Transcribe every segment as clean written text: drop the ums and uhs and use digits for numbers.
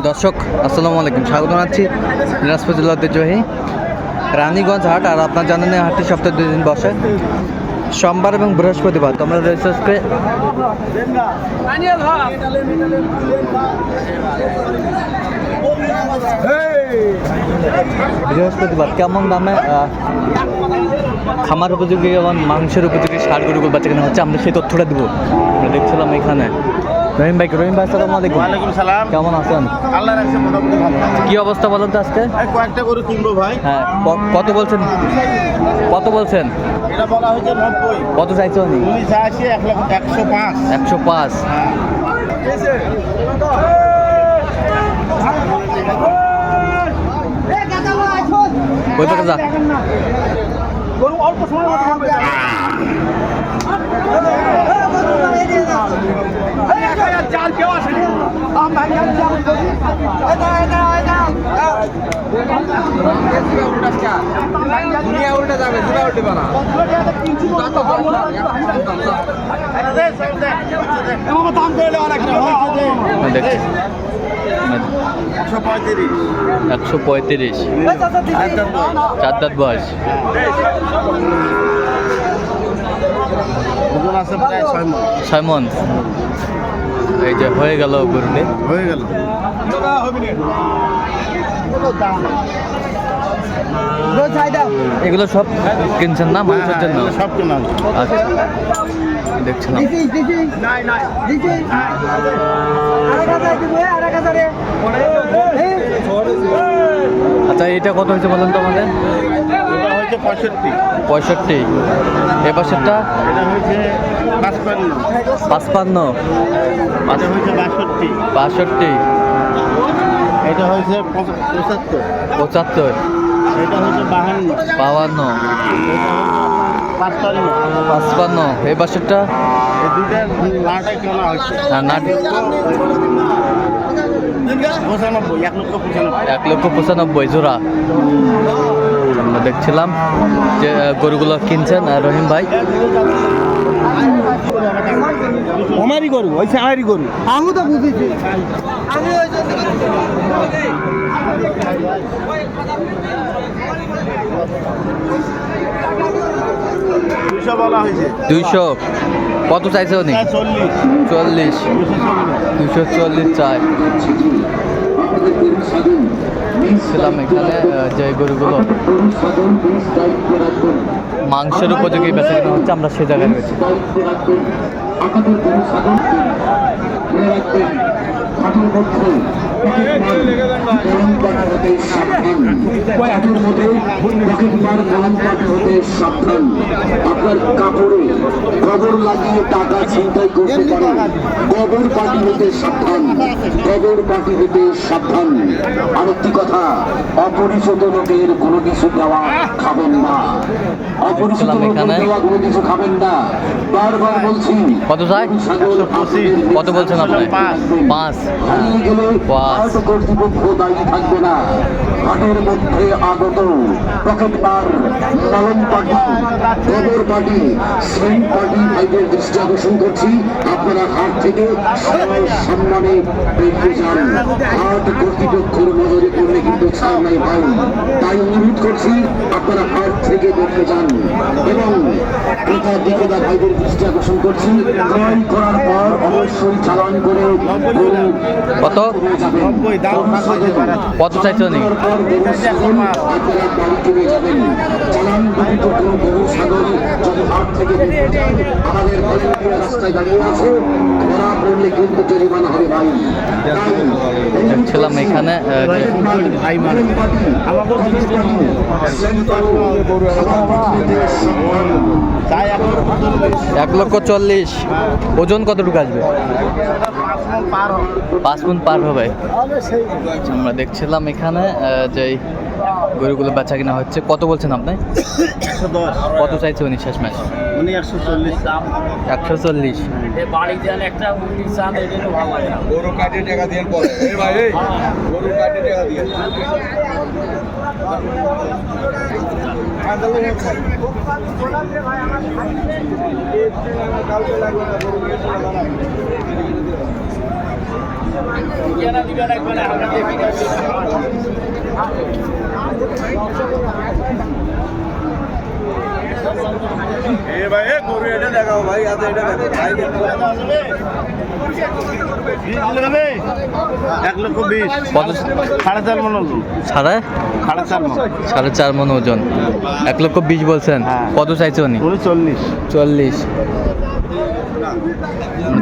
দর্শক আসসালামু আলাইকুম, স্বাগত জানাচ্ছি দিনাজপুর জেলার ঐতিহ্যবাহী রানীগঞ্জ হাট। আর আপনার জানেন হাটটি সপ্তাহে 2 দিন বসে, সোমবার এবং বৃহস্পতিবার। তোমরা রেজিস্ট্রে বৃহস্পতিবার কেমন দামে খামার উপযোগী এবং মাংসের উপযোগী ষাঁড় গরুগুলো বাচ্চা কেনা হচ্ছে, আমরা সেই তথ্যটা দেবো। আমরা দেখছিলাম এখানে রহিম ভাই। আসসালামু আলাইকুম। ওয়ালাইকুম সালাম। কেমন আছেন? আল্লাহ রাখছে মোটামুটি ভালো। কি অবস্থা বলেন তো আজকে? কয়েকটা গরু কিনবো ভাই। হ্যাঁ, কত বলছেন? এটা বলা হয়েছে 90। কত চাইছো? উনি চাইছে 105। 105। ওই পাশে যা। গরু অল্প সময় চাল কেউ আসেনি। উল্টে যাবে, উল্টে বানা দাম করে 135। 4 দাঁত বয়স। ওজন আছে প্রায় 6 মণ। 6 মণ। এই যে হয়ে গেল গরুটি, হয়ে গেল। এগুলো সব কিনছেন না মাংসের জন্য? সব কেনা। আচ্ছা, দেখছিলাম। আচ্ছা, এটা কত হয়েছে বলেন তো আমাদের? এটা হচ্ছে 65। এ পাশেরটা? এটা হয়েছে 55। 55। এটা হয়েছে 62। এটা হয়েছে 75। এটা হচ্ছে 52। 55। এই পাশেরটা? এই দুইটা নাটা কেনা হচ্ছে। হ্যাঁ, নাট 1,95,000 জোড়া। আমরা দেখছিলাম যে গরুগুলো কিনছেন রহিম ভাই। আমারই গরু, ওইসে আমারই গরু। আমি তো বুঝেছি। বলা হয়েছে 200। কত চাইছে উনি? 40। 240 চাই। ছিলাম এখানে যে গরুগুলো মাংসের উপযোগী বেচা কেনা হচ্ছে, আমরা সে জায়গায় রয়েছি। আপনার কাপড়ে গোবর লাগিয়ে টাকা ছিনতাই করতে পারেন। গোবর পার্টি হতে সাবধান, গোবর পার্টি হতে সাবধান। আরেকটি কথা, অপরিচিত লোকের কোনো কিছু দেওয়া খাবেন না। অপরিচিত লোকের দেওয়া কোনো কিছু খাবেন না। বারবার বলছি। কত চাই? কত বলছেন আপনি? 5। হাট কর্তৃপক্ষ দায়ী থাকবে না। হাটের মধ্যে আগত পকেট মার, লালন পার্টি, গোবর পার্টি, সেন্ট পার্টি ভাইদের দৃষ্টি আকর্ষণ করছি। আপনারা হাট থেকে সম্মানে বেরিয়ে যান। হাট কর্তৃপক্ষের নজরে পড়লে কিন্তু ছাড় নাই ভাই। তাই অনুরোধ করছি আপনারা হাট থেকে বেরিয়ে যান। এবং ক্রেতা বিক্রেতা ভাইদের দৃষ্টি আকর্ষণ করছি, ক্রয় করার পর অবশ্যই চালান করে কত কত চাইছো নি? দেখছিলাম এখানে 1,40,000। ওজন কতটুকু আসবে? 5 মণ পার হবে। আমরা দেখছিলাম এখানে যে গরুগুলো বেচা কিনা হচ্ছে। কত বলছেন আপনি? 110। কত চাইছে উনি শেষ মাস? উনি 140। 140। গরু কাটে টাকা দিয়ে পরে ভাই, গরু কাটে টাকা দিয়ে। এ ভাই এ গরু এটা দেখাও ভাই আচ্ছা এটা দেখো ভাই 1,20,000 কত? 4.5 মন ওজন। সাড়ে 4.5 মন। 4.5 মন ওজন, 1,20,000 বলছেন। হ্যাঁ। কত চাইছে উনি? 40। 40।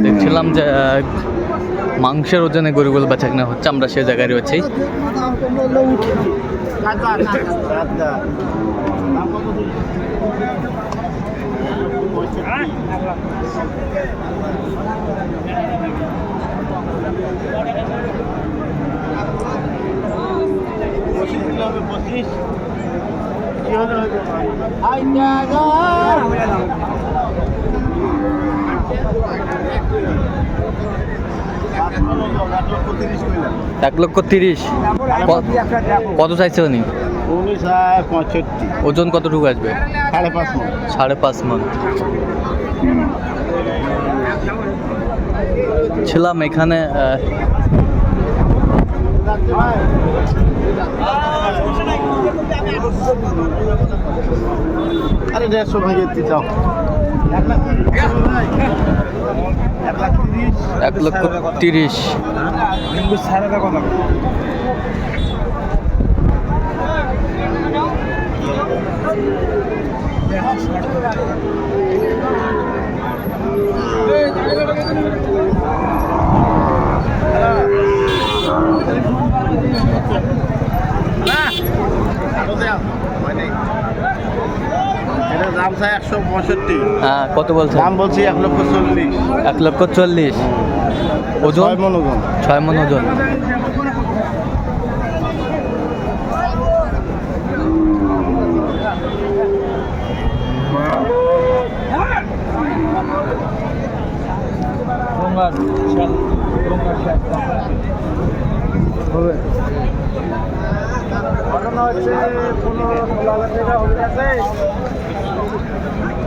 দেখছিলাম যে মাংসের ওজনে গরুগুলো বেচা কেনা হচ্ছে, আমরা সে জায়গায় রয়েছি। এক লক্ষ 30। কত চাইছে উনি? 65। ওজন কতটুকু আসবে? 5.5 মন। 5.5 মন। ছিলাম এখানে আরে 150 ভেঙে দিতে চাও। 1,30,000। এটা দাম চাই 165। হ্যাঁ, কত বলছেন? দাম বলছি 1,40,000। 1,40,000। ওজন? 6 মন ওজন। 6 মন ওজন।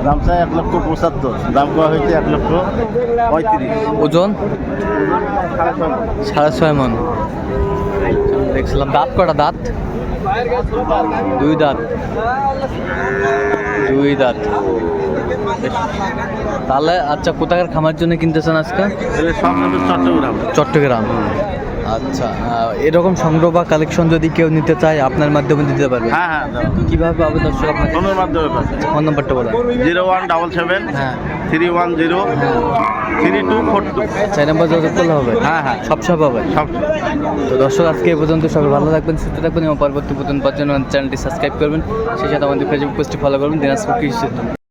দাম চাই 1,75,000। দাম করা হয়েছে 1,35,000। ওজন? 6.5 মন। দেখছিলাম দাঁত কটা? দাঁত 2 দাঁত। 2 দাঁত। তাহলে আচ্ছা, কোথাকার খামার জন্য কিনতেছেন আজকে? চট্টগ্রাম। চট্টগ্রাম। আচ্ছা, এরকম সংগ্রহ বা কালেকশন যদি কেউ নিতে চায় আপনার মাধ্যমে দিতে পারবে? হ্যাঁ হ্যাঁ। কিভাবে পাবে দর্শক আপনাকে? ফোনের মাধ্যমে ফোন নাম্বারটা বলেন। 0177 হ্যাঁ 310 3242। 4 নাম্বার যোগাযোগ করলে হবে? হ্যাঁ হ্যাঁ। সব হবে। সব। তো দর্শক, আজকে এই পর্যন্ত। সবাই ভালো থাকবেন, সুস্থ থাকবেন এবং পরবর্তী পর্যন্ত চ্যানেলটি সাবস্ক্রাইব করবেন। সেই সাথে আমাদের ফেসবুক পেজটি ফলো করবেন, দিনাজপুর কৃষি চিত্র।